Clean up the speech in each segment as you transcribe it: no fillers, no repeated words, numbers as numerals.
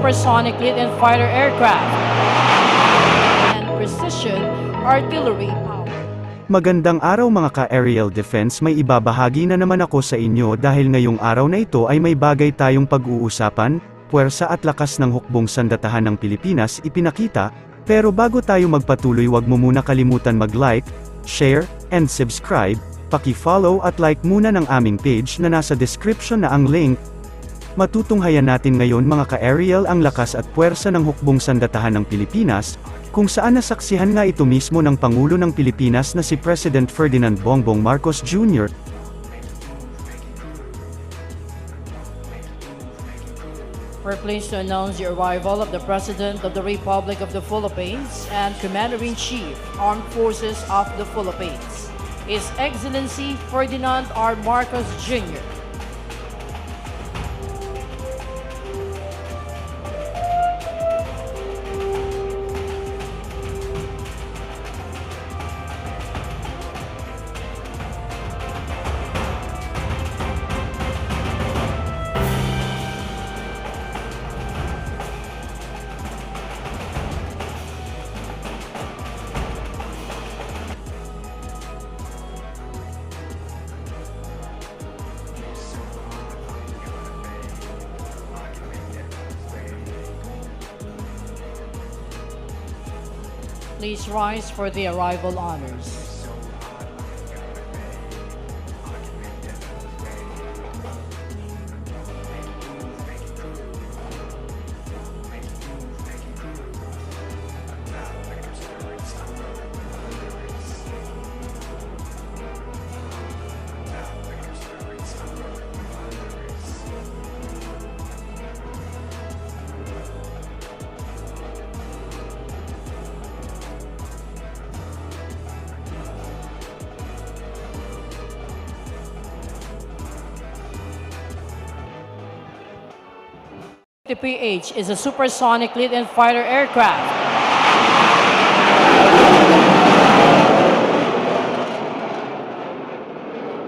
supersonic lead and fighter aircraft and precision artillery power. Magandang araw mga ka-aerial defense, may ibabahagi na naman ako sa inyo dahil ngayong araw na ito ay may bagay tayong pag-uusapan, puwersa at lakas ng hukbong sandatahan ng Pilipinas ipinakita, pero bago tayo magpatuloy wag mo muna kalimutan mag-like, share, and subscribe, paki-follow at like muna ng aming page na nasa description na ang link. Matutunghayan natin ngayon mga ka-aerial ang lakas at puwersa ng hukbong sandatahan ng Pilipinas, kung saan nasaksihan nga ito mismo ng Pangulo ng Pilipinas na si President Ferdinand Bongbong Marcos Jr. We're pleased to announce the arrival of the President of the Republic of the Philippines and Commander-in-Chief, Armed Forces of the Philippines, His Excellency Ferdinand R. Marcos Jr. Please rise for the arrival honors. The PH is a supersonic lead and fighter aircraft.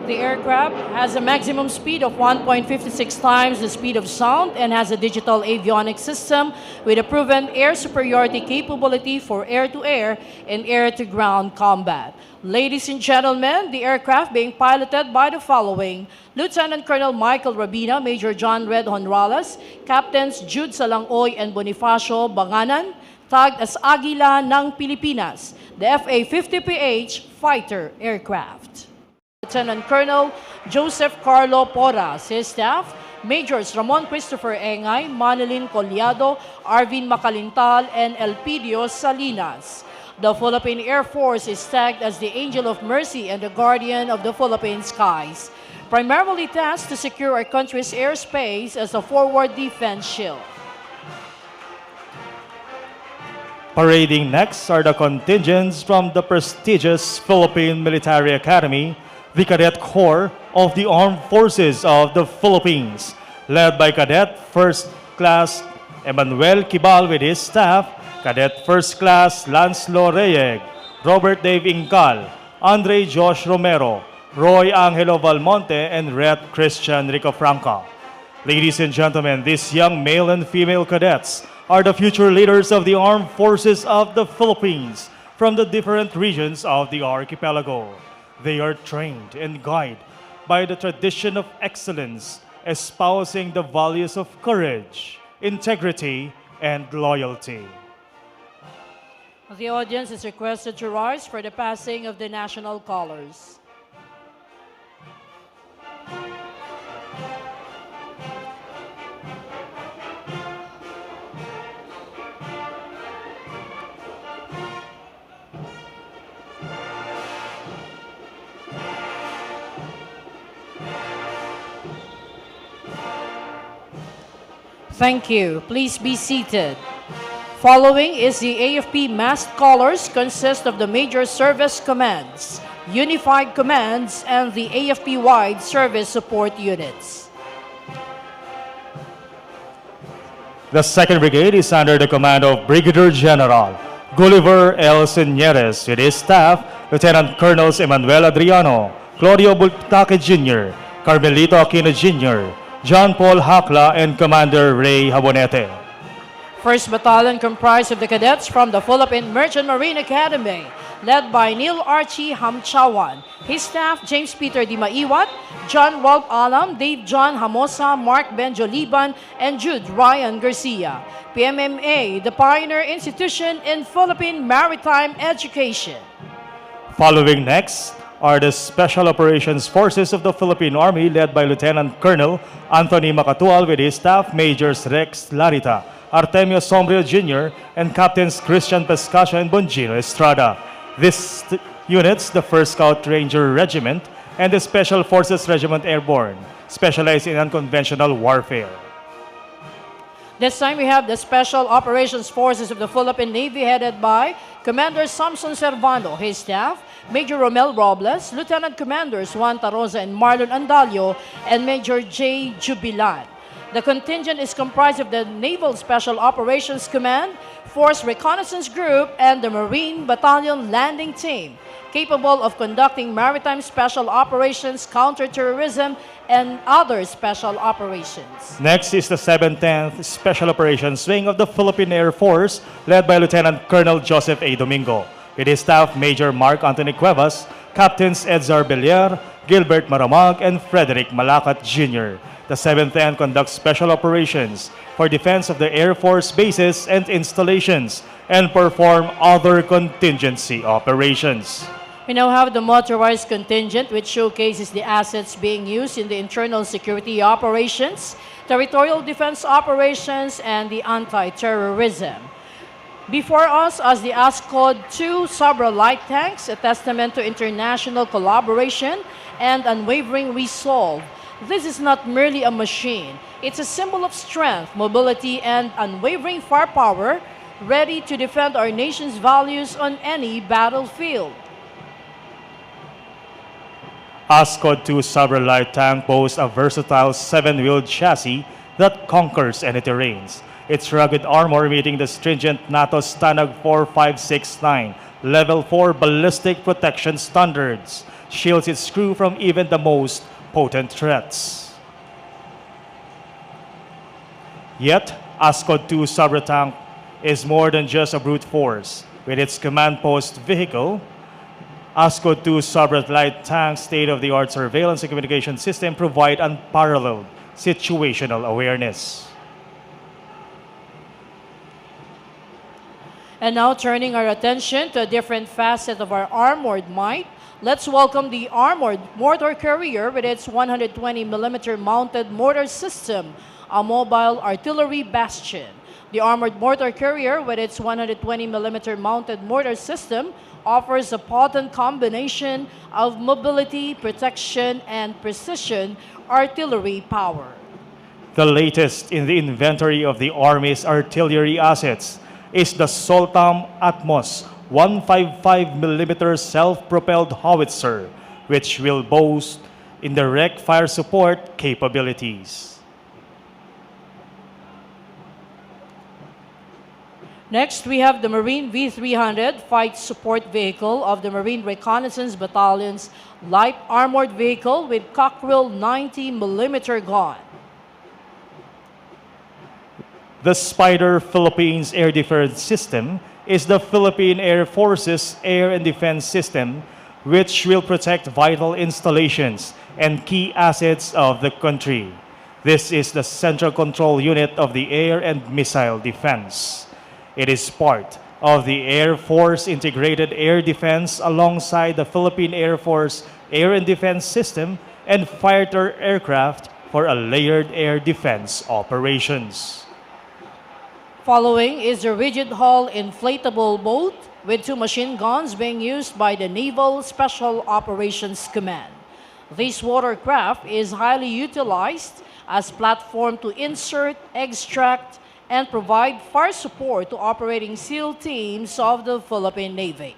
The aircraft has a maximum speed of 1.56 times the speed of sound and has a digital avionics system with a proven air superiority capability for air-to-air and air-to-ground combat. Ladies and gentlemen, the aircraft being piloted by the following: Lieutenant Colonel Michael Rabina, Major John Red Honrales, Captains Jude Salangoy and Bonifacio Banganan, tagged as Agila ng Pilipinas, the FA-50PH fighter aircraft. Lieutenant Colonel Joseph Carlo Porras, his staff, Majors Ramon Christopher Engay, Manilin Collado, Arvin Macalintal, and Elpidio Salinas. The Philippine Air Force is tagged as the Angel of Mercy and the Guardian of the Philippine skies, primarily tasked to secure our country's airspace as a forward defense shield. Parading next are the contingents from the prestigious Philippine Military Academy, the Cadet Corps of the Armed Forces of the Philippines, led by Cadet First Class Emmanuel Kibal with his staff, Cadet First Class Lanslo Reyeg, Robert Dave Incal, Andre Josh Romero, Roy Angelo Valmonte, and Ret Christian Rico Franca. Ladies and gentlemen, these young male and female cadets are the future leaders of the armed forces of the Philippines from the different regions of the archipelago. They are trained and guided by the tradition of excellence, espousing the values of courage, integrity, and loyalty. The audience is requested to rise for the passing of the national colors. Thank you. Please be seated. Following is the AFP massed colors consist of the Major Service Commands, Unified Commands, and the AFP-wide Service Support Units. The 2nd Brigade is under the command of Brigadier General Gulliver L. Señeres with his staff, Lieutenant Colonels Emmanuel Adriano, Claudio Bultaque Jr., Carmelito Aquino Jr., John Paul Hakla, and Commander Ray Habonete. 1st Battalion comprised of the cadets from the Philippine Merchant Marine Academy, led by Neil Archie Hamchawan, his staff James Peter Di Maiwat, John Rolf Alam, Dave John Hamosa, Mark Benjo Liban, and Jude Ryan Garcia. PMMA, the pioneer institution in Philippine maritime education. Following next are the Special Operations Forces of the Philippine Army led by Lieutenant Colonel Anthony Macatual with his staff Majors Rex Larita, Artemio Sombrio Jr., and Captains Christian Pescacio and Bongino Estrada. These units, the 1st Scout Ranger Regiment and the Special Forces Regiment Airborne, specialize in unconventional warfare. This time we have the Special Operations Forces of the Philippine Navy headed by Commander Samson Servando, his staff, Major Romel Robles, Lieutenant Commanders Juan Tarosa and Marlon Andalio, and Major J. Jubilan. The contingent is comprised of the Naval Special Operations Command, Force Reconnaissance Group, and the Marine Battalion Landing Team, capable of conducting maritime special operations, counterterrorism, and other special operations. Next is the 710th Special Operations Wing of the Philippine Air Force, led by Lieutenant Colonel Joseph A. Domingo, with his staff Major Mark Anthony Cuevas, Captains Edzar Belier, Gilbert Maramag, and Frederick Malacat Jr. The 710 conducts special operations for defense of the Air Force bases and installations and perform other contingency operations. We now have the motorized contingent, which showcases the assets being used in the internal security operations, territorial defense operations, and the anti-terrorism. Before us as the ASCOD 2 Sabra light tanks, a testament to international collaboration and unwavering resolve. This is not merely a machine. It's a symbol of strength, mobility, and unwavering firepower, ready to defend our nation's values on any battlefield. ASCOD 2 Sabra light tank boasts a versatile 7-wheeled chassis that conquers any terrains. Its rugged armor meeting the stringent NATO STANAG 4569 Level 4 ballistic protection standards shields its crew from even the most potent threats. Yet, ASCOD 2 Sabra tank is more than just a brute force. With its command post vehicle, ASCOD 2 Sabra light tank state-of-the-art surveillance and communication system provide unparalleled situational awareness. And now turning our attention to a different facet of our armored might, let's welcome the Armored Mortar Carrier with its 120mm mounted mortar system, a mobile artillery bastion. The Armored Mortar Carrier with its 120mm mounted mortar system offers a potent combination of mobility, protection, and precision artillery power. The latest in the inventory of the Army's artillery assets is the Soltam Atmos 155mm self-propelled howitzer, which will boast indirect fire support capabilities. Next, we have the Marine V-300 Fight Support Vehicle of the Marine Reconnaissance Battalion's light armored vehicle with Cockrell 90mm gun. The Spider Philippines Air Defense System is the Philippine Air Force's air and defense system, which will protect vital installations and key assets of the country. This is the central control unit of the air and missile defense. It is part of the Air Force Integrated Air Defense alongside the Philippine Air Force Air and Defense System and fighter aircraft for a layered air defense operations. Following is the rigid hull inflatable boat with 2 machine guns being used by the Naval Special Operations Command. This watercraft is highly utilized as platform to insert, extract, and provide fire support to operating SEAL teams of the Philippine Navy.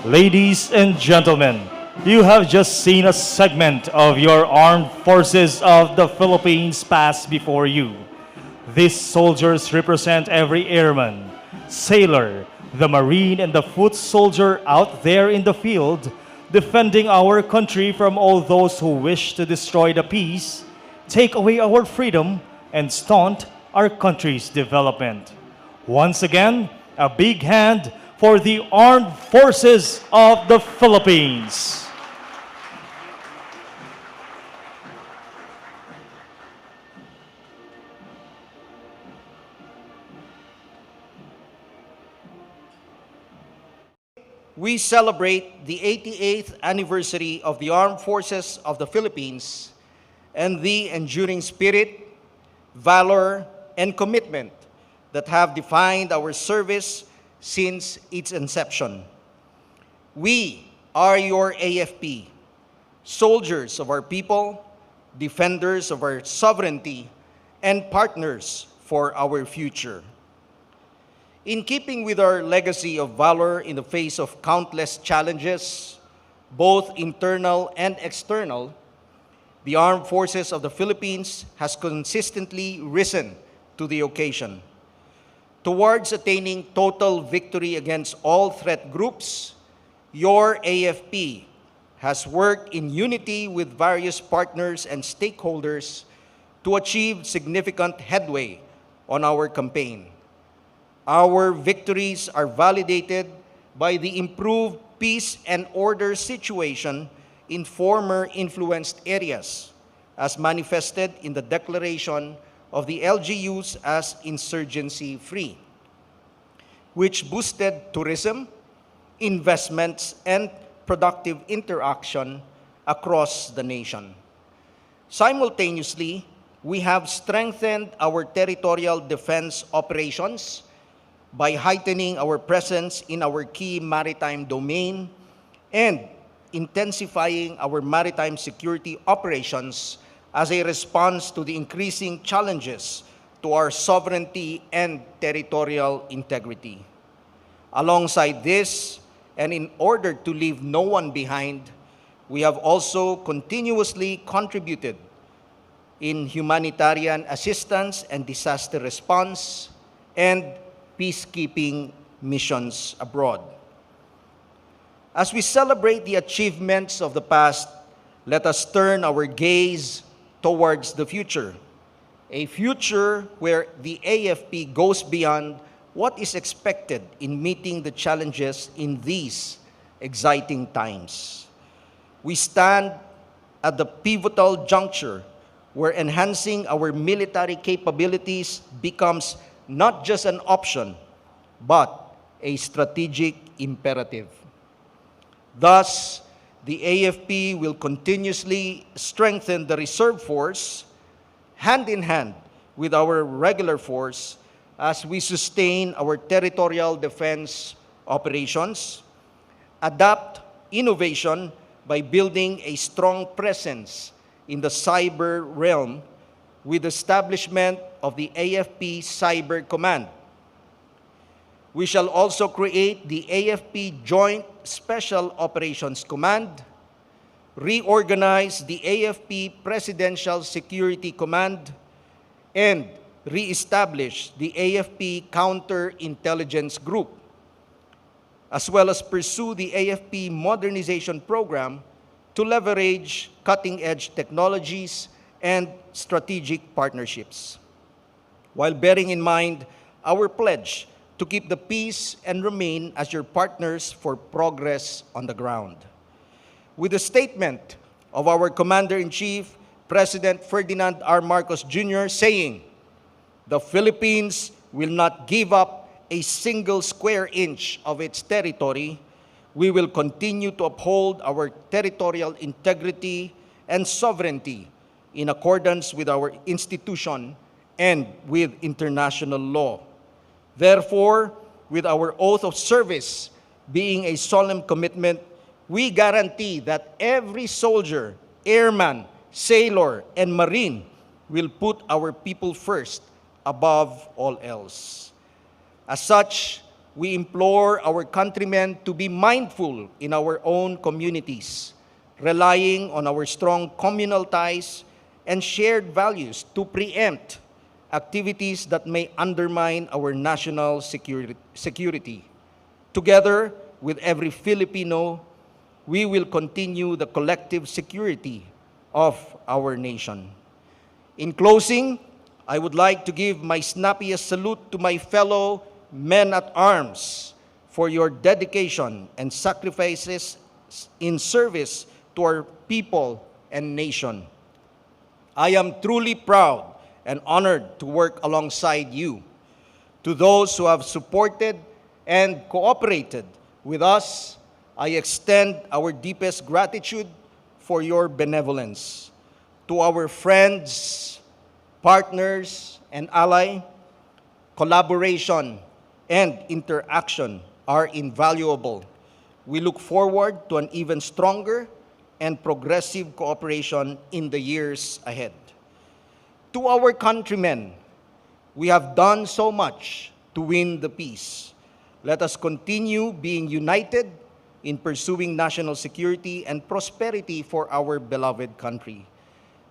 Ladies and gentlemen, you have just seen a segment of your armed forces of the Philippines pass before you. These soldiers represent every airman, sailor, the Marine, and the foot soldier out there in the field, defending our country from all those who wish to destroy the peace, take away our freedom, and stunt our country's development. Once again, a big hand for the Armed Forces of the Philippines. We celebrate the 88th anniversary of the Armed Forces of the Philippines and the enduring spirit, valor, and commitment that have defined our service since its inception. We are your AFP, soldiers of our people, defenders of our sovereignty, and partners for our future. In keeping with our legacy of valor in the face of countless challenges, both internal and external, the Armed Forces of the Philippines has consistently risen to the occasion. Towards attaining total victory against all threat groups, your AFP has worked in unity with various partners and stakeholders to achieve significant headway on our campaign. Our victories are validated by the improved peace and order situation in former influenced areas, as manifested in the declaration of the LGUs as insurgency-free, which boosted tourism, investments, and productive interaction across the nation. Simultaneously, we have strengthened our territorial defense operations by heightening our presence in our key maritime domain and intensifying our maritime security operations as a response to the increasing challenges to our sovereignty and territorial integrity. Alongside this, and in order to leave no one behind, we have also continuously contributed in humanitarian assistance and disaster response and peacekeeping missions abroad. As we celebrate the achievements of the past, let us turn our gaze towards the future, a future where the AFP goes beyond what is expected in meeting the challenges in these exciting times. We stand at the pivotal juncture where enhancing our military capabilities becomes not just an option, but a strategic imperative. Thus, the AFP will continuously strengthen the reserve force, hand in hand with our regular force, as we sustain our territorial defense operations, adapt innovation by building a strong presence in the cyber realm with the establishment of the AFP Cyber Command. We shall also create the AFP Joint Special Operations Command, reorganize the AFP Presidential Security Command, and re-establish the AFP Counterintelligence Group, as well as pursue the AFP Modernization Program to leverage cutting-edge technologies and strategic partnerships, while bearing in mind our pledge to keep the peace and remain as your partners for progress on the ground. With the statement of our Commander-in-Chief, President Ferdinand R. Marcos Jr., saying, "The Philippines will not give up a single square inch of its territory. We will continue to uphold our territorial integrity and sovereignty in accordance with our institution and with international law. Therefore, with our oath of service being a solemn commitment, we guarantee that every soldier, airman, sailor, and marine will put our people first above all else. As such, we implore our countrymen to be mindful in our own communities, relying on our strong communal ties and shared values to preempt activities that may undermine our national security. Together with every Filipino, we will continue the collective security of our nation. In closing, I would like to give my snappiest salute to my fellow men at arms for your dedication and sacrifices in service to our people and nation. I am truly proud and honored to work alongside you. To those who have supported and cooperated with us, I extend our deepest gratitude for your benevolence. To our friends, partners, and allies, collaboration and interaction are invaluable. We look forward to an even stronger and progressive cooperation in the years ahead. To our countrymen, we have done so much to win the peace. Let us continue being united in pursuing national security and prosperity for our beloved country.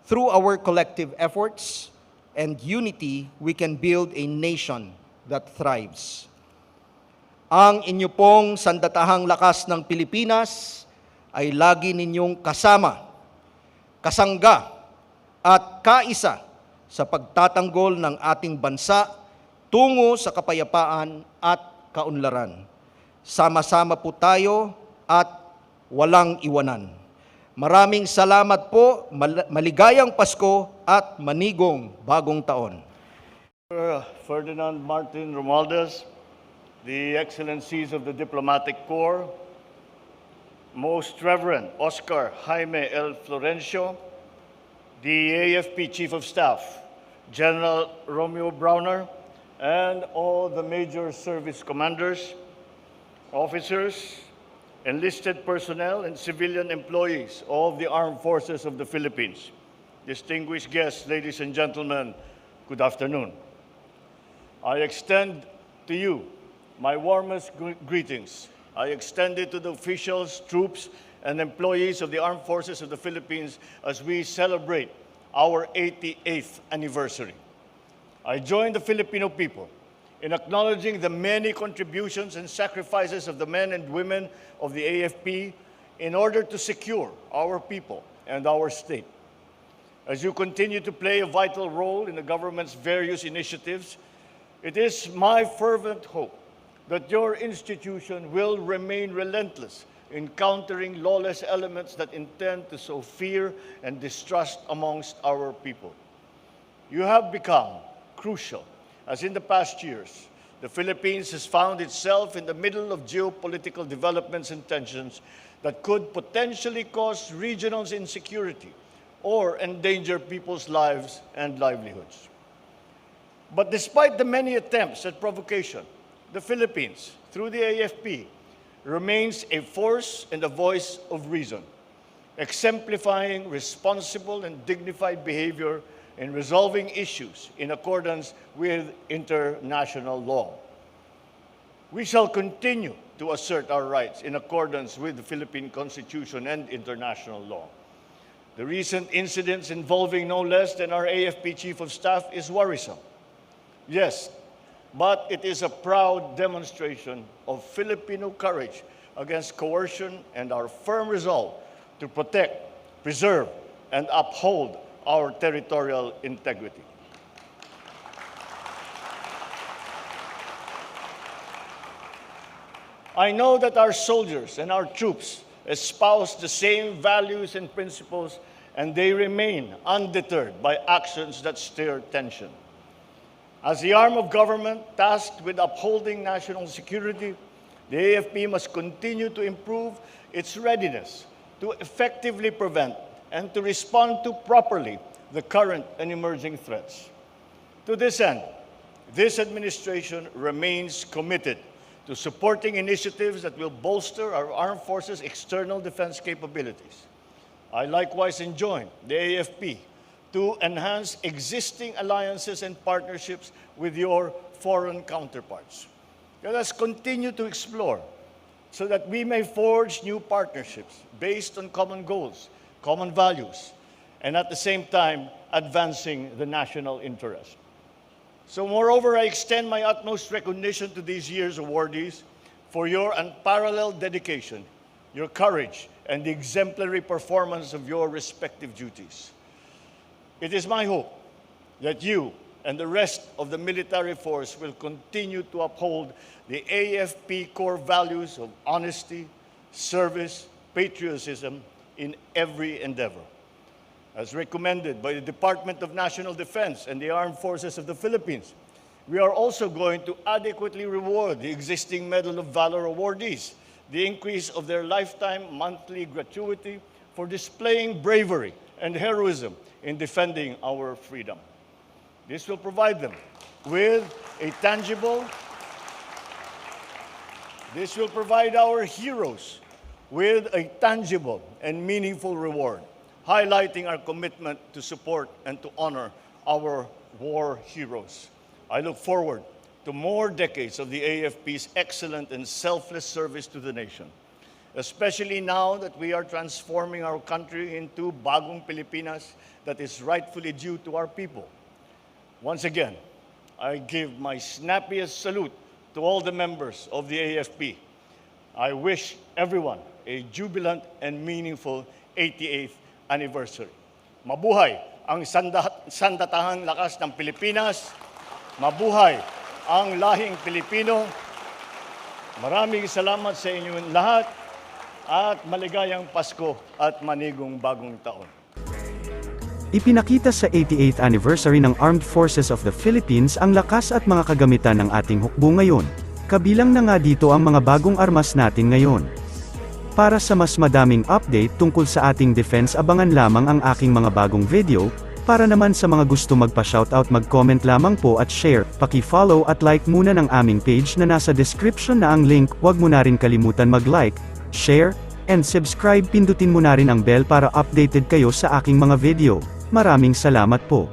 Through our collective efforts and unity, we can build a nation that thrives. Ang inyo pong sandatahang lakas ng Pilipinas ay lagi ninyong kasama, kasangga, at kaisa sa pagtatanggol ng ating bansa tungo sa kapayapaan at kaunlaran. Sama-sama po tayo at walang iwanan. Maraming salamat po, maligayang Pasko at manigong bagong taon. Ferdinand Martin Romualdez, the Excellencies of the Diplomatic Corps, Most Reverend Oscar Jaime L. Florencio, the AFP Chief of Staff, General Romeo Browner, and all the major service commanders, officers, enlisted personnel, and civilian employees of the Armed Forces of the Philippines. Distinguished guests, ladies and gentlemen, good afternoon. I extend to you my warmest greetings. I extend it to the officials, troops, and employees of the Armed Forces of the Philippines as we celebrate our 88th anniversary. I join the Filipino people in acknowledging the many contributions and sacrifices of the men and women of the AFP in order to secure our people and our state. As you continue to play a vital role in the government's various initiatives, it is my fervent hope that your institution will remain relentless in countering lawless elements that intend to sow fear and distrust amongst our people. You have become crucial, as in the past years, the Philippines has found itself in the middle of geopolitical developments and tensions that could potentially cause regional insecurity or endanger people's lives and livelihoods. But despite the many attempts at provocation, the Philippines, through the AFP, remains a force and a voice of reason, exemplifying responsible and dignified behavior in resolving issues in accordance with international law. We shall continue to assert our rights in accordance with the Philippine Constitution and international law. The recent incidents involving no less than our AFP Chief of Staff is worrisome. Yes, but it is a proud demonstration of Filipino courage against coercion and our firm resolve to protect, preserve, and uphold our territorial integrity. I know that our soldiers and our troops espouse the same values and principles, and they remain undeterred by actions that stir tension. As the arm of government tasked with upholding national security, the AFP must continue to improve its readiness to effectively prevent and to respond to properly the current and emerging threats. To this end, this administration remains committed to supporting initiatives that will bolster our armed forces' external defense capabilities. I likewise enjoin the AFP to enhance existing alliances and partnerships with your foreign counterparts. Let us continue to explore so that we may forge new partnerships based on common goals, common values, and at the same time, advancing the national interest. So moreover, I extend my utmost recognition to this year's awardees for your unparalleled dedication, your courage, and the exemplary performance of your respective duties. It is my hope that you and the rest of the military force will continue to uphold the AFP core values of honesty, service, patriotism in every endeavor. As recommended by the Department of National Defense and the Armed Forces of the Philippines, we are also going to adequately reward the existing Medal of Valor awardees, the increase of their lifetime monthly gratuity for displaying bravery and heroism in defending our freedom. This will provide them with a tangible, this will provide our heroes with a tangible and meaningful reward, highlighting our commitment to support and to honor our war heroes. I look forward to more decades of the AFP's excellent and selfless service to the nation, especially now that we are transforming our country into Bagong Pilipinas that is rightfully due to our people. Once again, I give my snappiest salute to all the members of the AFP. I wish everyone a jubilant and meaningful 88th anniversary. Mabuhay ang sandatahang lakas ng Pilipinas. Mabuhay ang lahing Pilipino. Maraming salamat sa inyong lahat at maligayang Pasko at manigong bagong taon. Ipinakita sa 88th anniversary ng Armed Forces of the Philippines ang lakas at mga kagamitan ng ating hukbo ngayon. Kabilang na nga dito ang mga bagong armas natin ngayon. Para sa mas madaming update tungkol sa ating defense, abangan lamang ang aking mga bagong video. Para naman sa mga gusto magpa-shoutout, mag-comment lamang po at share, paki-follow at like muna ng aming page na nasa description na ang link. Huwag mo na rin kalimutan mag-like, share, and subscribe. Pindutin mo na rin ang bell para updated kayo sa aking mga video. Maraming salamat po.